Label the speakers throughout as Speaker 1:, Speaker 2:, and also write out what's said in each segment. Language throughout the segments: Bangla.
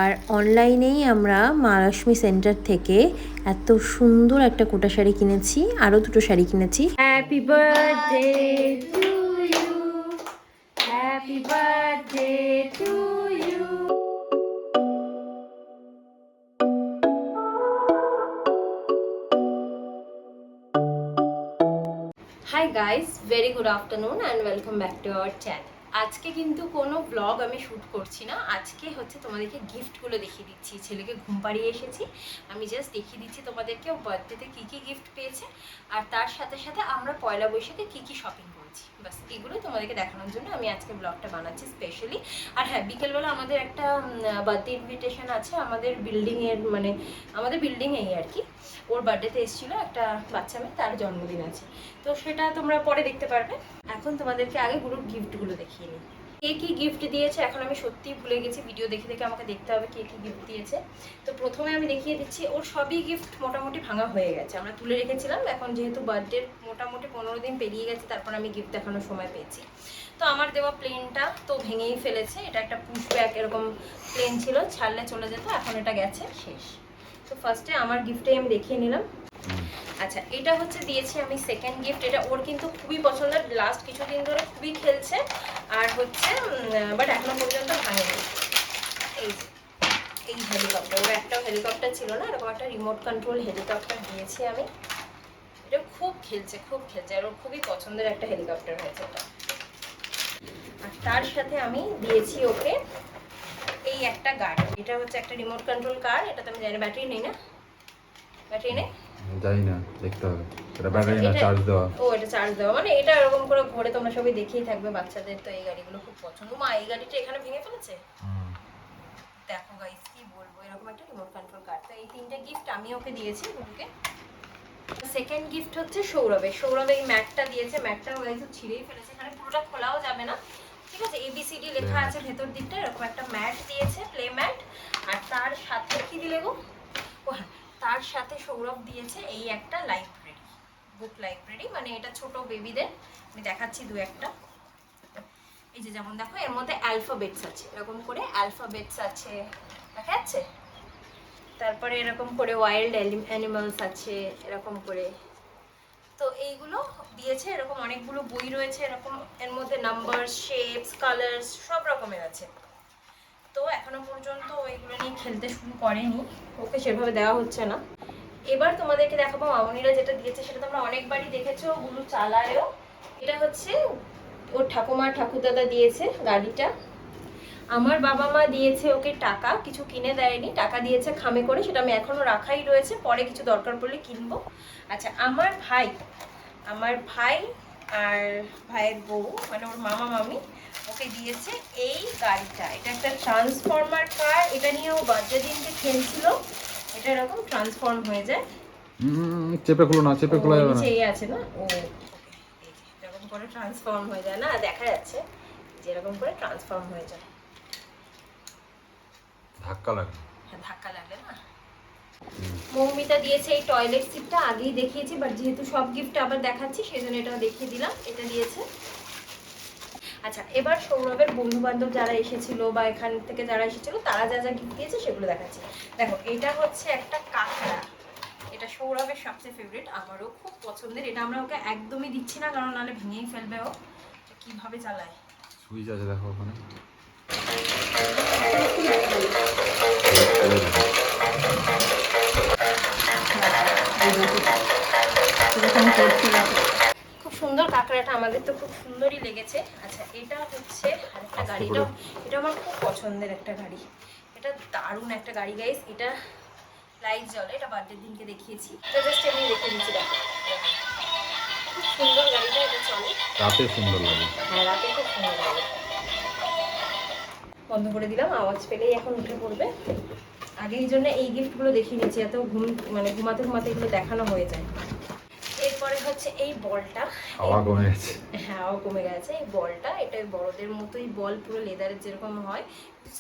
Speaker 1: আর অনলাইনেই আমরা মহালক্ষ্মী সেন্টার থেকে এত সুন্দর একটা কোটা শাড়ি কিনেছি, আরও দুটো শাড়ি কিনেছি। Happy birthday to you, happy birthday to you. Hi guys, very good afternoon and welcome back to our channel. আজকে কিন্তু কোনো ব্লগ আমি শ্যুট করছি না, আজকে হচ্ছে তোমাদেরকে গিফটগুলো দেখিয়ে দিচ্ছি। ছেলেকে ঘুম পাড়িয়ে এসেছি, আমি জাস্ট দেখিয়ে দিচ্ছি তোমাদেরকে ও বার্থডেতে কী কী গিফট পেয়েছে, আর তার সাথে সাথে আমরা পয়লা বৈশাখে কী কী শপিং করেছি। বাস এগুলো তোমাদেরকে দেখানোর জন্য আমি আজকে ব্লগটা বানাচ্ছি স্পেশালি। আর হ্যাঁ, বিকেলবেলা আমাদের একটা বার্থডে ইনভিটেশন আছে আমাদের বিল্ডিংয়ের, মানে আমাদের বিল্ডিংয়েই আর কি। ওর বার্থডেতে এসেছিলো একটা বাচ্চা মেয়ে, তার জন্মদিন আছে, তো সেটা তোমরা পরে দেখতে পারবে। এখন তোমাদেরকে আগে গ্রুপ গিফটগুলো দেখিয়ে নিই। কে কী গিফট দিয়েছে এখন আমি সত্যিই ভুলে গেছি, ভিডিও দেখে দেখে আমাকে দেখতে হবে কে কী গিফট দিয়েছে। তো প্রথমে আমি দেখিয়ে দিচ্ছি, ওর সবই গিফট মোটামুটি ভাঙা হয়ে গেছে, আমরা তুলে রেখেছিলাম। এখন যেহেতু বার্থডের মোটামুটি 15 দিন পেরিয়ে গেছে, তারপর আমি গিফট দেখানোর সময় পেয়েছি। তো আমার দেওয়া প্লেনটা তো ভেঙেই ফেলেছে, এটা একটা পুশ ব্যাগ এরকম প্লেন ছিল, ছাড়লে চলে যেত, এখন এটা গেছে শেষ। তো ফার্স্টে আমার গিফটে আমি দেখিয়ে নিলাম। আচ্ছা, এটা হচ্ছে দিয়েছি আমি সেকেন্ড গিফট। এটা ওর কিন্তু খুবই পছন্দের, লাস্ট কিছুদিন ধরে খুবই খেলছে, আর হচ্ছে বাট এখনো পর্যন্ত ভাঙেনি। এই হেলিকপ্টার, ওর একটাও হেলিকপ্টার ছিল না, এরকম একটা রিমোট কন্ট্রোল হেলিকপ্টার দিয়েছি আমি। এটা খুব খেলছে আর ওর খুবই পছন্দের একটা হেলিকপ্টার হয়েছে এটা। আর তার সাথে আমি দিয়েছি ওকে এই একটা গাড়ি। এটা হচ্ছে একটা রিমোট কন্ট্রোল কার, এটাতে আমি জানি ব্যাটারি নেই না, ব্যাটারি নেই
Speaker 2: জানি না, দেখতে হবে। এটা ব্যাটারি না, চার্জ দেওয়া।
Speaker 1: ও, এটা চার্জ দেওয়া, মানে এটা এরকম করে ঘোরে, তোমরা সবাই দেখেই থাকবে। বাচ্চাদের তো এই গাড়িগুলো খুব পছন্দ। মা, এই গাড়িটা এখানে ভেঙে ফেলেছে, দেখো গাইস কি বলবো, এরকম একটা রিমোট কন্ট্রোল কার। তো এই তিনটে গিফট আমি ওকে দিয়েছি গুরুকে। সেকেন্ড গিফট হচ্ছে সৌরভ এই ম্যাটটা দিয়েছে। ম্যাটটা ও একটু ছিঁড়েই ফেলেছে, এখানে পুরোটা খোলাও যাবে না, ঠিক আছে। ABCD লেখা আছে ভেতর দিকটা, এরকম একটা ম্যাট দিয়েছে, প্লে ম্যাট। আর তার সাথে কি দিলে গো, ও হ্যাঁ, তার সাথে সৌরভ দিয়েছে এই একটা লাইব্রেরি, বুক লাইব্রেরি, মানে এটা ছোট বেবিদের। আমি দেখাচ্ছি দু একটা। এই যে যেমন দেখো, এর মধ্যে অ্যালফাবেটস আছে, এরকম করে অ্যালফাবেটস আছে, দেখা যাচ্ছে। তারপরে এরকম করে ওয়াইল্ড অ্যানিমালস আছে, এরকম করে। তো এইগুলো দিয়েছে, এরকম অনেকগুলো বই রয়েছে, এরকম এর মধ্যে নাম্বার, শেপস, কালার্স সব রকমের আছে। তো এখনো পর্যন্ত ওইগুলো নিয়ে খেলতে শুরু করেনি, ওকে সেভাবে দেওয়া হচ্ছে না। এবার তোমাদেরকে দেখাবো মামনিরা যেটা দিয়েছে, সেটা তোমরা অনেকবারই দেখেছো, গুলো চালায়ও। এটা হচ্ছে ওর ঠাকুমা ঠাকুরদাদা দিয়েছে গাড়িটা। আমার বাবা মা দিয়েছে ওকে টাকা, কিছু কিনে দেয়নি, টাকা দিয়েছে খামে করে, সেটা আমি এখনো রাখাই রয়েছে, পরে কিছু দরকার পড়লে কিনবো। আচ্ছা, আমার ভাই আর ভাইয়ের বউ, মানে ওর মামা মামি, ওকে দিয়েছে এই গাড়িটা। এটা একটা ট্রান্সফর্মার কার, এটা নিয়ে ও বার্থডে দিনকে খেলছিল। এটা এরকম ট্রান্সফর্ম হয়ে যায়,
Speaker 2: চেপে খুলো না, চেপে খোলা যাবে না।
Speaker 1: নিচে আছে না, ও এই যে এরকম করে ট্রান্সফর্ম হয়ে যায়, না দেখা যাচ্ছে যে এরকম করে ট্রান্সফর্ম হয়ে যায়।
Speaker 2: ধাক্কা লাগে,
Speaker 1: হ্যাঁ, ধাক্কা লাগলে না। মৌমিতা দিয়েছে এই টয়লেট সিটটা, আগেই দেখিয়েছি, বাট যেহেতু সব গিফট আবার দেখাচ্ছি সেই জন্য এটাও দেখিয়ে দিলাম, এটা দিয়েছে। আচ্ছা, এবার সৌরভের বন্ধু বান্ধব যারা এসেছিল বা এখান থেকে যারা এসেছিল তারা যা যা গিফট দিয়েছে সেগুলো দেখাচ্ছি। দেখো, এটা হচ্ছে একটা কাঁকড়া, এটা সৌরভের সবচেয়ে ফেভারিট, আমারও খুব পছন্দের। এটা আমরা ওকে একদমই দিচ্ছি না, কারণ নাহলে ভেঙেই ফেলবে ও। কিভাবে চালায়,
Speaker 2: সুইচ আছে দেখো ওখানে।
Speaker 1: খুব সুন্দর কাঁকড়াটা, আমাদের তো খুব সুন্দরই লেগেছে। আচ্ছা, এটা হচ্ছে আরেকটা গাড়ি, এটা আমার খুব পছন্দের একটা গাড়ি, এটা দারুণ একটা গাড়ি গাইস। এটা লাইট জ্বলে, এটা বার্থডের দিনকে দেখিয়েছি, এটা জাস্ট এমনি রেখে দিচ্ছি। দেখো খুব সুন্দর গাড়িটা, এটা চলে
Speaker 2: রাতে সুন্দর লাগে।
Speaker 1: হ্যাঁ, রাতে খুব সুন্দর লাগে। বন্ধ করে দিলাম, আওয়াজ পেলেই এখন উঠে পড়বে। আগে এই জন্য এই গিফটগুলো দেখিয়ে নিচ্ছি, এত মানে ঘুমাতে ঘুমাতে এগুলো দেখানো হয়ে যায়। এরপরে হচ্ছে এই বলটা,
Speaker 2: হাওয়া কমে গেছে।
Speaker 1: হ্যাঁ, কমে গেছে। এই বলটা, এটা বড়দের মতোই বল, পুরো লেদারের যেরকম হয়,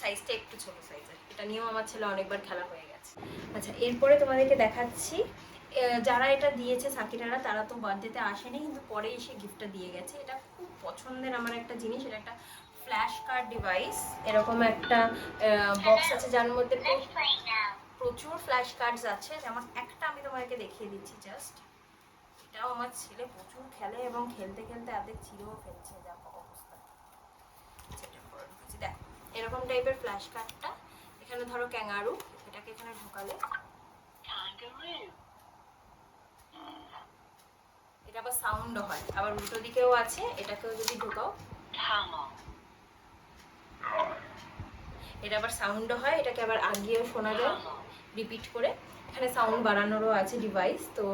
Speaker 1: সাইজটা একটু ছোট সাইজের। এটা নিয়েও আমার ছেলে অনেকবার খেলা হয়ে গেছে। আচ্ছা, এরপরে তোমাদেরকে দেখাচ্ছি, যারা এটা দিয়েছে সাকিরারা, তারা তো বার্থডেতে আসেনি, কিন্তু পরে এসে গিফটটা দিয়ে গেছে। এটা খুব পছন্দের আমার একটা জিনিস, এটা একটা ফ্ল্যাশ কার্ড ডিভাইস, এরকম একটা বক্স আছে যার মধ্যে প্রচুর ফ্ল্যাশ কার্ডস আছে। যেমন একটা আমি তোমাকে দেখিয়ে দিচ্ছি জাস্ট। এটাও আমার ছেলে প্রচুর খেলে এবং খেলতে খেলতে অর্ধেক ছিঁড়েও ফেলছে, দেখো অবস্থা। দেখো এরকম টাইপের ফ্ল্যাশ কার্ডটা, এখানে ধরো ক্যাঙ্গারু, এটাকে এখানে ঢোকালে এটা আবার সাউন্ডও হয়। আবার উল্টো দিকেও আছে, এটাকেও যদি ঢোকাও এটা আবার সাউন্ডও হয়, এটাকে আবার আগিয়েও শোনা যায় রিপিট করে। এখানে সাউন্ড বাড়ানোরও আছে ডিভাইস। তো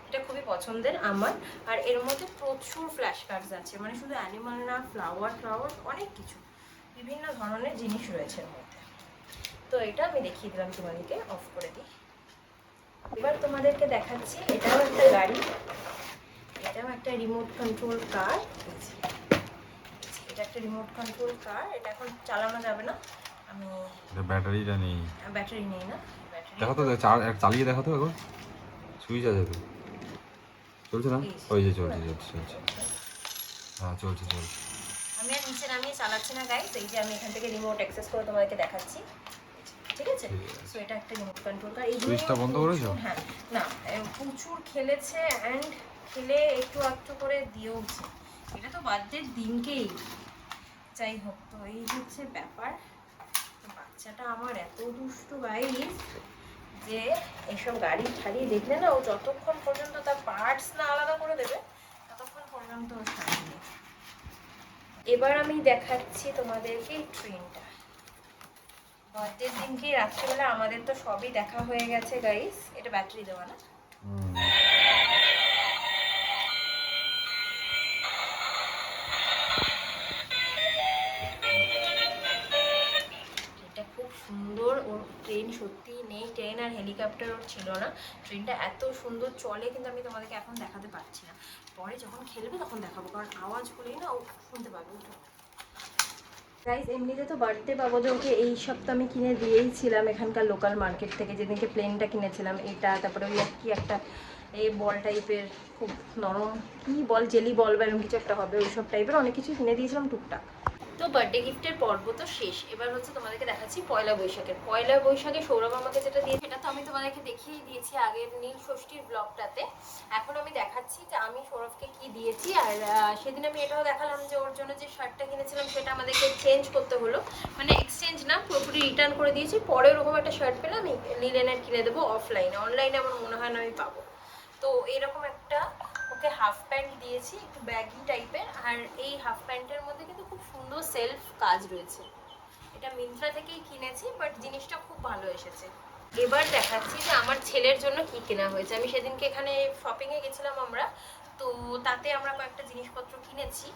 Speaker 1: এটা খুবই পছন্দের আমার। আর এর মধ্যে প্রচুর ফ্ল্যাশ কার্ডস আছে, মানে শুধু অ্যানিমাল না, ফ্লাওয়ার অনেক কিছু, বিভিন্ন ধরনের জিনিস রয়েছে এর মধ্যে। তো এটা আমি দেখিয়ে দিলাম তোমাদেরকে, অফ করে দিই। এবার তোমাদেরকে দেখাচ্ছি, এটাও একটা গাড়ি, এটাও একটা রিমোট কন্ট্রোল কার। এটা একটা রিমোট কন্ট্রোল কার, এটা এখন চালানো যাবে না, আমি
Speaker 2: ব্যাটারিটা নেই,
Speaker 1: ব্যাটারি নেই না।
Speaker 2: দেখো তো চালিয়ে দেখো তো এখন, সুইচ আছে তো, চলছে না? ওই যে চলছে হ্যাঁ চলছে।
Speaker 1: আমি আর নিচে নামিয়ে চালাচ্ছি না গাইস, এই যে আমি এখান থেকে রিমোট অ্যাক্সেস করে তোমাদেরকে দেখাচ্ছি, ঠিক আছে? সো এটা একটা রিমোট কন্ট্রোল কার। এই
Speaker 2: সুইচটা বন্ধ করেছো?
Speaker 1: হ্যাঁ না, প্রচুর খেলেছে অ্যান্ড খেলে একটু একটু করে দিয়েওছে। এটা তো বার্থডের দিনকেই, যাই হোক। তো এই হচ্ছে ব্যাপার। বাচ্চাটা আমার এত দুষ্টু গাইস, যে এইসব গাড়ি ঠাড়ি দেখলে না, ও যতক্ষণ পর্যন্ত তার পার্টস না আলাদা করে দেবে ততক্ষণ পর্যন্ত ও শান্তি। এবার আমি দেখাচ্ছি তোমাদেরকে ট্রেনটা। বার্থডের দিনকে রাত্রিবেলা আমাদের তো সবই দেখা হয়ে গেছে গাইস। এটা ব্যাটারি দেওয়া না? এটা খুব সুন্দর। ওর ট্রেন সত্যি নেই, ট্রেন আর হেলিকপ্টার ওর ছিল না। ট্রেনটা এত সুন্দর চলে, কিন্তু আমি তোমাদেরকে এখন দেখাতে পারছি না, পরে যখন খেলবে তখন দেখাবো, কারণ আওয়াজ হলেই না ও শুনতে পাবে। গাইস এমনিতে তো বার্থডে বাবদে ওকে এই সপ্তাহ আমি কিনে দিয়েইছিলাম এখানকার লোকাল মার্কেট থেকে, যেদিনকে প্লেনটা কিনেছিলাম এটা, তারপরে ওই কি একটা এই বল টাইপের খুব নরম, কি বল, জেলি বল বা এরকম কিছু একটা হবে, ওই সব টাইপের অনেক কিছু কিনে দিয়েছিলাম টুকটাক। তো বার্থডে গিফটের পর্ব তো শেষ। এবার হচ্ছে তোমাদেরকে দেখাচ্ছি পয়লা বৈশাখের। পয়লা বৈশাখে সৌরভ আমাকে যেটা দিয়েছে সেটা তো আমি তোমাদেরকে দেখিয়েই দিয়েছি আগের নীল ষষ্ঠীর ব্লগটাতে। এখন আমি দেখাচ্ছি যে আমি সৌরভকে কি দিয়েছি। আর সেদিন আমি এটাও দেখালাম যে ওর জন্য যে শার্টটা কিনেছিলাম সেটা আমাদেরকে চেঞ্জ করতে হলো, মানে এক্সচেঞ্জ না, পুরোপুরি রিটার্ন করে দিয়েছি। পরে ওরকম একটা শার্ট পেলে আমি লিলেনের কিনে দেবো অফলাইনে, অনলাইনে আমার মনে হয় না আমি পাবো। তো এরকম একটা ওকে হাফ প্যান্ট দিয়েছি, একটু ব্যাগি টাইপের। আর এই হাফ প্যান্টের মধ্যে কিন্তু খুব সুন্দর সেলফ কাজ রয়েছে। এটা মিন্ত্রা থেকেই কিনেছি, বাট জিনিসটা খুব ভালো এসেছে। এবার দেখাচ্ছি যে আমার ছেলের জন্য কি কেনা হয়েছে। আমি সেদিনকে এখানে শপিংয়ে গেছিলাম আমরা, তো তাতে আমরা কয়েকটা জিনিসপত্র কিনেছি।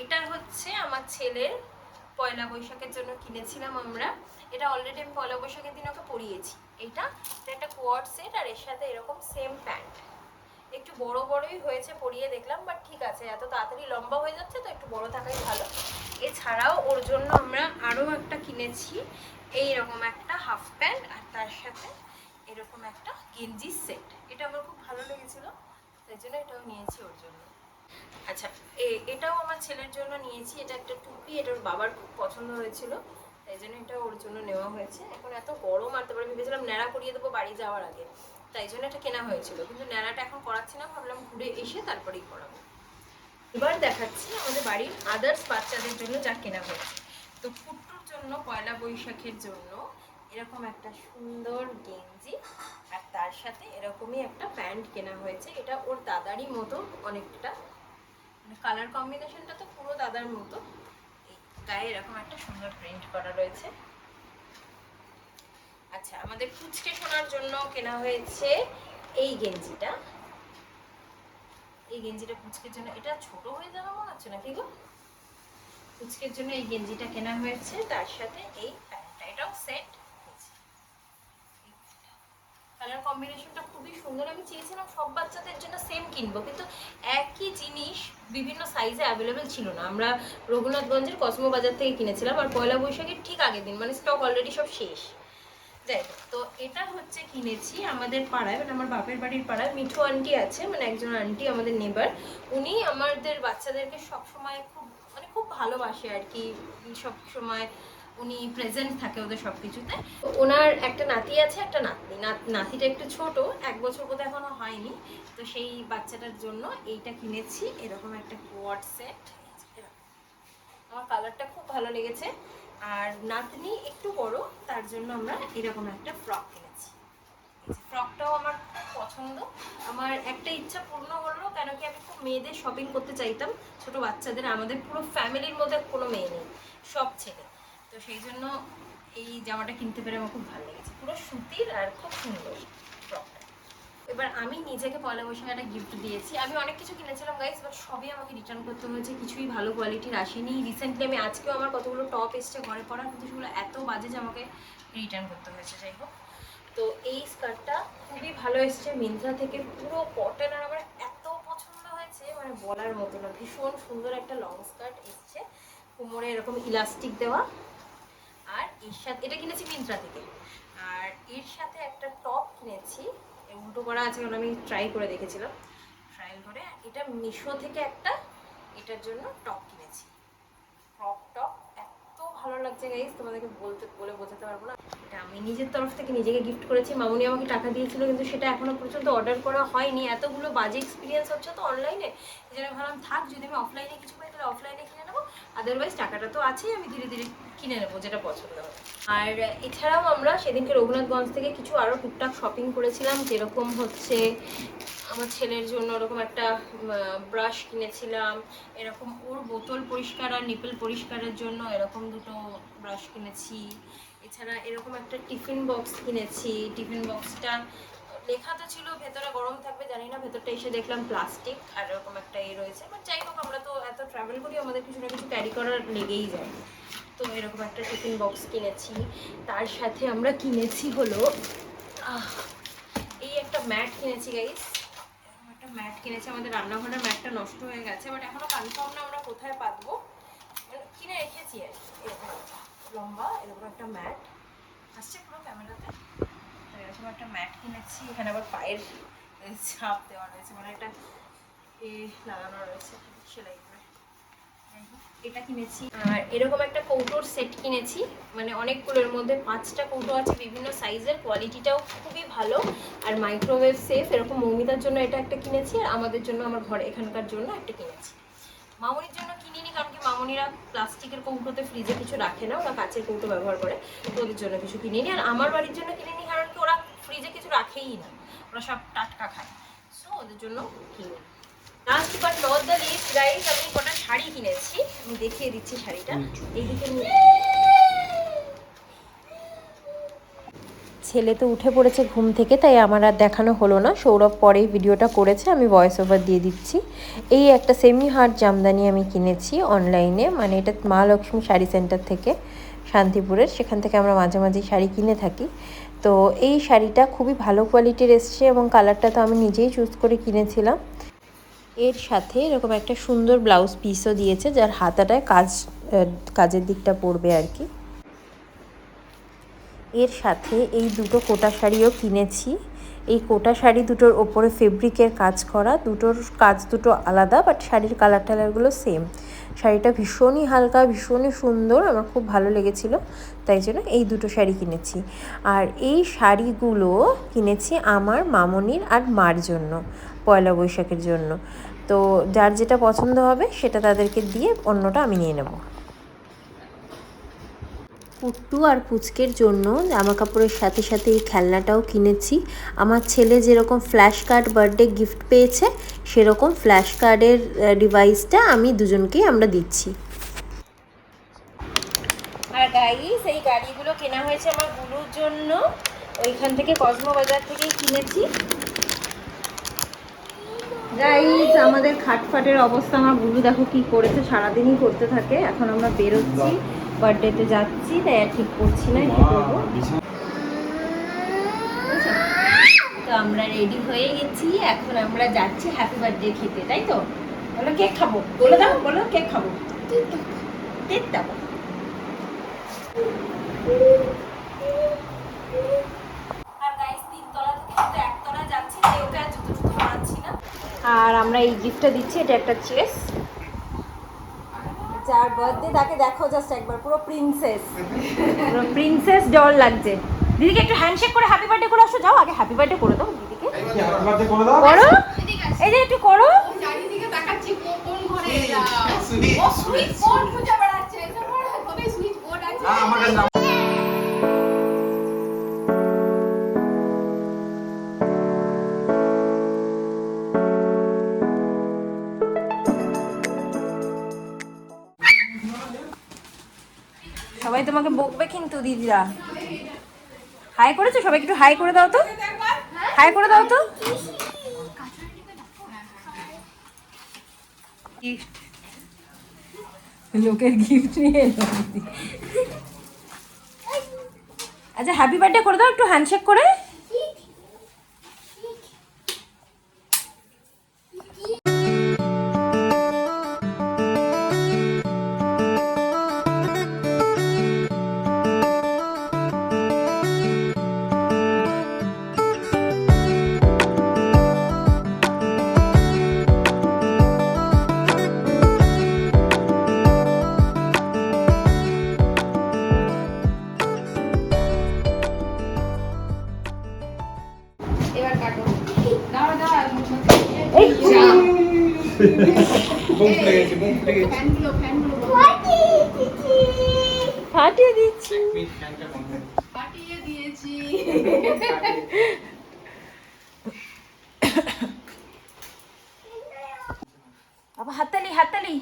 Speaker 1: এটা হচ্ছে আমার ছেলের পয়লা বৈশাখের জন্য কিনেছিলাম আমরা। এটা অলরেডি আমি পয়লা বৈশাখের দিন ওকে পরিয়েছি। এটা একটা কোয়ার্ড সেট, আর এর সাথে এরকম সেম প্যান্ট। একটু বড়ই হয়েছে পরিয়ে দেখলাম, বাট ঠিক আছে, এত তাড়াতাড়ি লম্বা হয়ে যাচ্ছে তো একটু বড় থাকাই ভালো। এছাড়াও ওর জন্য আমরা আরও একটা কিনেছি, এইরকম একটা হাফ প্যান্ট, আর তার সাথে এরকম একটা গেঞ্জি সেট। এটা আমার খুব ভালো লেগেছিল, তাই জন্য এটাও নিয়েছি ওর জন্য। আচ্ছা, এটাও আমার ছেলের জন্য নিয়েছি। এটা একটা টুপি, এটা ওর বাবার খুব পছন্দ হয়েছিল, তাই জন্য এটা ওর জন্য নেওয়া হয়েছে। এখন এত গরম, আর তারপরে ভেবেছিলাম ন্যাড়া করিয়ে দেবো বাড়ি যাওয়ার আগে, তাই জন্য এটা কেনা হয়েছিল। কিন্তু ন্যাড়াটা এখন করাচ্ছি না, ভাবলাম ঘুরে এসে তারপরেই করাবো। এবার দেখাচ্ছি আমাদের বাড়ির আদার্স বাচ্চাদের জন্য যা কেনা হয়েছে। তো ফুটুর জন্য পয়লা বৈশাখের জন্য এরকম একটা সুন্দর গেঞ্জি, আর তার সাথে এরকমই একটা প্যান্ট কেনা হয়েছে। এটা ওর দাদারই মতো অনেকটা, মানে কালার কম্বিনেশনটা তো পুরো দাদার মতো। গায়ে এরকম একটা সুন্দর প্রিন্ট করা রয়েছে। আচ্ছা, আমাদের পুচকে শোনার জন্য কেনা হয়েছে এই গেঞ্জিটা। এই গেঞ্জিটা পুচকের জন্য, এটা ছোট হয়ে যাবে মনে হচ্ছে নাকি গো? পুচকের জন্য এই গেঞ্জিটা কেনা হয়েছে, তার সাথে এই প্যান্টটা, এটাও সেট হয়েছে। কালার কম্বিনেশনটা খুবই সুন্দর। আমি চেয়েছিলাম সব বাচ্চাদের জন্য সেম কিনবো, কিন্তু একই জিনিস বিভিন্ন সাইজে অ্যাভেলেবেল ছিল না। আমরা রঘুনাথগঞ্জের কসমো বাজার থেকে কিনেছিলাম, আর পয়লা বৈশাখের ঠিক আগের দিন, মানে স্টক অলরেডি সব শেষ। যাই হোক, তো এটা হচ্ছে কিনেছি আমাদের পাড়ায়, মানে আমার বাপের বাড়ির পাড়ায় মিঠু আন্টি আছে, মানে একজন আন্টি আমাদের নেবার। উনি আমাদের বাচ্চাদেরকে সবসময় খুব মানে খুব ভালোবাসে আর কি, সব সময় উনি প্রেজেন্ট থাকে ওদের সব কিছুতে। ওনার একটা নাতি আছে, একটা নাতনি। নাতিটা একটু ছোট, 1 বছর বোধহয় এখনো হয়নি। তো সেই বাচ্চাটার জন্য এইটা কিনেছি, এরকম একটা কোয়াড সেট। আমার কালারটা খুব ভালো লেগেছে। আর নাতনি একটু বড়, তার জন্য আমরা এরকম একটা ফ্রক কিনেছি। ফ্রকটাও আমার খুব পছন্দ। আমার একটা ইচ্ছা পূর্ণ হলো, কেন কি আমি খুব মেয়েদের শপিং করতে চাইতাম, ছোট বাচ্চাদের। আমাদের পুরো ফ্যামিলির মধ্যে কোনো মেয়ে নেই, সব ছেলে। তো সেই জন্য এই জামাটা কিনতে পেরে আমার খুব ভালো লেগেছে। পুরো সুতির আর খুব সুন্দর ফ্রকটা। এবার আমি নিজেকে পয়লা বৈশাখে একটা গিফট দিয়েছি। আমি অনেক কিছু কিনেছিলাম গাইস, বাট সবই আমাকে রিটার্ন করতে হয়েছে, কিছুই ভালো কোয়ালিটির আসেনি। রিসেন্টলি আমি আজকেও আমার কতগুলো টপ এসছে ঘরে পরা, কিন্তু সেগুলো এত বাজে যে আমাকে রিটার্ন করতে হয়েছে। যাই হোক, তো এই স্কার্টটা খুবই ভালো এসছে মিন্ত্রা থেকে, পুরো কটন। আর আমার এত পছন্দ হয়েছে মানে বলার মতো না, ভীষণ সুন্দর একটা লং স্কার্ট এসছে, কোমরে এরকম ইলাস্টিক দেওয়া। আর এর সাথে এটা কিনেছি মিন্ত্রা থেকে। আর এর সাথে একটা টপ কিনেছি, উল্টো করা আছে কারণ আমি ট্রাই করে দেখেছিলাম, ট্রায়াল করে। এটা মিশো থেকে একটা এটার জন্য টপ কিনেছি, ক্রপ টপ। এত ভালো লাগছে গাইস, তোমাদেরকে বলে বোঝাতে পারবো না। এটা আমি নিজের তরফ থেকে নিজেকে গিফট করেছি। মামুনি আমাকে টাকা দিয়েছিল, কিন্তু সেটা এখনো পর্যন্ত অর্ডার করা হয়নি। এতগুলো বাজে এক্সপিরিয়েন্স হচ্ছে তো অনলাইনে, এই জন্য ভাবলাম থাক, যদি আমি অফলাইনে কিছু পাই তাহলে অফলাইনে কিনে নেবো। আদারওয়াইজ টাকাটা তো আছেই, আমি ধীরে ধীরে কিনে নেবো যেটা পছন্দ হবে। আর এছাড়াও আমরা সেদিনকে রঘুনাথগঞ্জ থেকে কিছু আরও টুকটাক শপিং করেছিলাম, যেরকম হচ্ছে আমার ছেলের জন্য ওরকম একটা ব্রাশ কিনেছিলাম, এরকম ওর বোতল পরিষ্কার আর নিপল পরিষ্কারের জন্য এরকম দুটো ব্রাশ কিনেছি। এছাড়া এরকম একটা টিফিন বক্স কিনেছি। টিফিন বক্সটা লেখা তো ছিল ভেতরে গরম থাকবে, জানি না, ভেতরটা এসে দেখলাম প্লাস্টিক। আর এরকম একটা রয়েছে, বাট যাই হোক, আমরা তো এত ট্রাভেল করি, আমাদের কিছু না কিছু ক্যারি করার লেগেই যায়। তো এরকম একটা টিফিন বক্স কিনেছি। তার সাথে আমরা কিনেছি হলো এই একটা ম্যাট কিনেছি গাইস। এরকম একটা ম্যাট কিনেছি, আমাদের রান্নাঘরের ম্যাটটা নষ্ট হয়ে গেছে, বাট এখনো কনফার্ম না আমরা কোথায় পাতবো, কিনে রেখেছি আর কি। এরকম লম্বা এরকম একটা ম্যাট আসছে পুরো ক্যামেরাতে। এরকম একটা ম্যাট কিনেছি, এখানে আবার পায়ের ছাপ দেওয়া রয়েছে, মানে একটা লাগানো রয়েছে সেলাই করে। এটা কিনেছি। আর এরকম একটা কৌটোর সেট কিনেছি, মানে অনেকগুলোর মধ্যে 5টা কৌটো আছে বিভিন্ন সাইজের, কোয়ালিটিটাও খুবই ভালো আর মাইক্রোওয়েভ সেফ। এরকম মৌমিতার জন্য এটা একটা কিনেছি, আর আমাদের জন্য আমার ঘরে এখানকার জন্য একটা কিনেছি। মামুনির জন্য কিনিনি, কারণ কি মামুনিরা প্লাস্টিকের কৌটোতে ফ্রিজে কিছু রাখে না, ওরা কাঁচের কৌটো ব্যবহার করে, তো ওদের জন্য কিছু কিনিনি। আর আমার বাড়ির জন্য কিনিনি, কারণ কি ওরা ফ্রিজে কিছু রাখেই না, ওরা সব টাটকা খায়, সো ওদের জন্য কিনি। Last but not the least guys, আমি কটা শাড়ি কিনেছি, আমি দেখিয়ে দিচ্ছি শাড়িটা। এইদিকে ছেলে তো উঠে পড়েছে ঘুম থেকে, তাই আমার আর দেখানো হলো না। সৌরভ পরেই ভিডিওটা করেছে, আমি ভয়েস ওভার দিয়ে দিচ্ছি। এই একটা সেমি হার্ড জামদানি আমি কিনেছি অনলাইনে, মানে এটা মা লক্ষ্মী শাড়ি সেন্টার থেকে, শান্তিপুরের। সেখান থেকে আমরা মাঝে মাঝে শাড়ি কিনে থাকি। তো এই শাড়িটা খুবই ভালো কোয়ালিটির এসছে, এবং কালারটা তো আমি নিজেই চুজ করে কিনেছিলাম। এর সাথে এরকম একটা সুন্দর ব্লাউজ পিসও দিয়েছে, যার হাতাটায় কাজের দিকটা পড়বে আর কি। এর সাথে এই দুটো কোটা শাড়িও কিনেছি। এই কোটা শাড়ি দুটোর ওপরে ফেব্রিকের কাজ করা, দুটোর কাজ দুটো আলাদা, বাট শাড়ির কালার টালারগুলো সেম। শাড়িটা ভীষণই হালকা, ভীষণই সুন্দর, আমার খুব ভালো লেগেছিলো, তাই জন্য এই দুটো শাড়ি কিনেছি। আর এই শাড়িগুলো কিনেছি আমার মামনির আর মার জন্য, পয়লা বৈশাখের জন্য। তো যার যেটা পছন্দ হবে সেটা তাদেরকে দিয়ে অন্যটা আমি নিয়ে নেব। পুট্টু আর পুচকের জন্য জামা কাপড়ের সাথে সাথে এই খেলনাটাও কিনেছি। আমার ছেলে যেরকম ফ্ল্যাশ কার্ড বার্থডে গিফট পেয়েছে, সেরকম ফ্ল্যাশ কার্ডের ডিভাইসটা আমি দুজনকেই আমরা দিচ্ছি। আর গাইস, এই গাড়িগুলো কেনা হয়েছে আমার গুলুর জন্য, ওইখান থেকে কসমো বাজার থেকেই কিনেছি। গাইস, আমাদের খাটফাটের অবস্থা, আমার গুলু দেখো কি করেছে, সারাদিনই করতে থাকে। এখন আমরা বেরোচ্ছি, বার্থডেতে যাচ্ছি, তাই আর ঠিক করছি না কি করবো। তো আমরা রেডি হয়ে গেছি, এখন আমরা যাচ্ছি হ্যাপি বার্থডে খেতে, তাই তো? বলো কেক খাবো, বলে দাও, বলো কেক খাবো, কেক খাবো। আর গাইস, 3 তলা থেকে 1 তলা যাচ্ছি, তাই ওকে আর জুতো মারাচ্ছি না। আর আমরা এই গিফটটা দিচ্ছি, এটা একটা চেস, যার বার্থডে তাকে দেখো জাস্ট একবার, পুরো প্রিন্সেস ডল লাগছে। দিদিকে একটু হ্যান্ডশেক করে হ্যাপি বার্থডে করে আসো, যাও আগে হ্যাপি বার্থডে করে দাও দিদিকে। করো, এই যে একটু করো।
Speaker 3: চারিদিকে তাকাচ্ছি কোন ঘরে এরা ও সুইচ বোর্ড খুঁজে বেড়াচ্ছে, এটা কোথায় সুইচ বোর্ড আছে?
Speaker 1: সবাই তোমাকে বকবে কিন্তু দিদিরা। হাই করেছো সবাইকে, একটু হাই করে দাও তো, হাই করে দাও তো। লোকের গিফট নিয়ে এলো দিদি। আচ্ছা হ্যাপি বার্থডে করে দাও একটু হ্যান্ডশেক করে।
Speaker 3: এবার কাটো, দাও দাও
Speaker 1: এই
Speaker 3: ফ্যানগুলো
Speaker 1: ফাটিয়ে দিচ্ছি।
Speaker 3: পাঠিয়ে দিয়েছি।
Speaker 1: বাবা হাততালি হাততালি।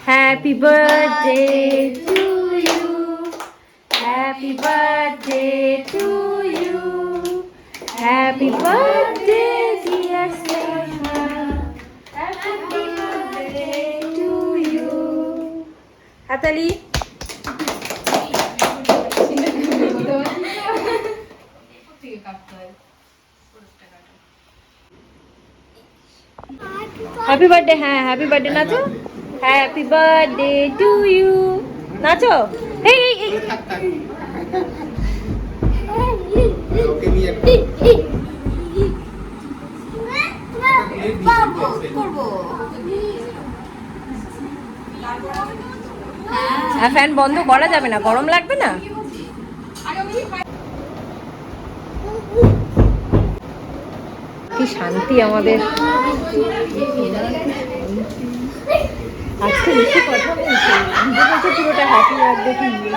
Speaker 1: Happy birthday to you, happy birthday to you, happy birthday dear Sneha, happy birthday to you. হাততালি। হ্যাপি বার্থডে, হ্যাঁ হ্যাপি বার্থডে নাচো, হ্যাপি বার্থডে টু ইউ নাচো। এই এই এই ফ্যান বন্ধ করা যাবে না, গরম লাগবে না। কি শান্তি আমাদের আজকে, বেশি কথা বলছে নিজে বলছে পুরোটা হ্যাপি বার্থডে টু ইউ।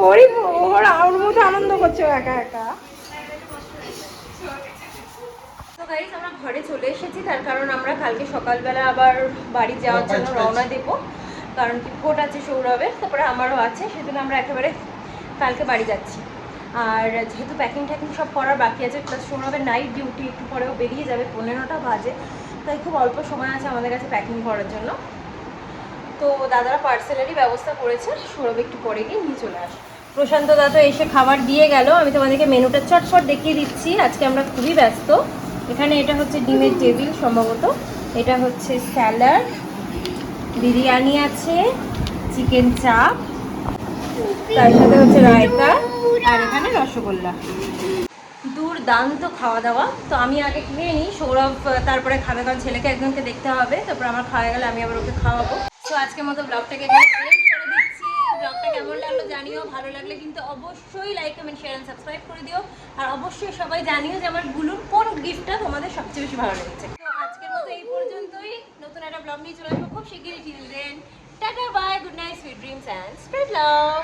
Speaker 1: ওর মতো আনন্দ করছে একা একা। তো গাইস আমরা ঘরে চলে এসেছি, তার কারণ আমরা কালকে সকালবেলা আবার বাড়ি যাওয়ার জন্য রওনা দেবো, কারণ কি ভোট আছে সৌরভের, তারপরে আমারও আছে, সেজন্য আমরা একেবারে কালকে বাড়ি যাচ্ছি। আর যেহেতু প্যাকিং ট্যাকিং সব করার বাকি আছে, প্লাস সৌরভের নাইট ডিউটি, একটু পরেও বেরিয়ে যাবে, 15টা বাজে, তাই খুব অল্প সময় আছে আমাদের কাছে প্যাকিং করার জন্য। তো দাদারা পার্সেলেরই ব্যবস্থা করেছে, সৌরভ একটু পরে গিয়ে নিয়ে চলে আসে। প্রশান্ত দাদা এসে খাবার দিয়ে গেল, আমি তোমাদেরকে মেনুটা চটপট দেখিয়ে দিচ্ছি। আজকে আমরা খুবই ব্যস্ত। এখানে এটা হচ্ছে ডিমের টেবিল সম্ভবত, এটা হচ্ছে স্যালাড, বিরিয়ানি আছে, চিকেন চাপ, তার সাথে হচ্ছে রায়তা, আর এখানে রসগোল্লা। দুর্দান্ত খাওয়া দাওয়া। তো আমি আগে খেয়ে নিই, সৌরভ তারপরে খাবে, কারণ ছেলেকে একজনকে দেখতে হবে, তারপর আমার খাওয়া গেলে আমি আবার ওকে খাওয়াবো। তো আজকের মতো ব্লগটাকে এখানে এন্ড করে দিচ্ছি। ব্লগটা কেমন লাগলো জানিও, ভালো লাগলে কিন্তু অবশ্যই like comment share and subscribe করে দিও, আর অবশ্যই সবাই জানিও যে আমার গুলুর কোন গিফটটা তোমাদের সবচেয়ে বেশি ভালো লেগেছে। তো আজকের মতো এই পর্যন্তই, নতুন একটা ব্লগ নিয়ে চলে আসবো খুব শিগগিরই। Till then tata bye, good night, sweet dreams and spread love.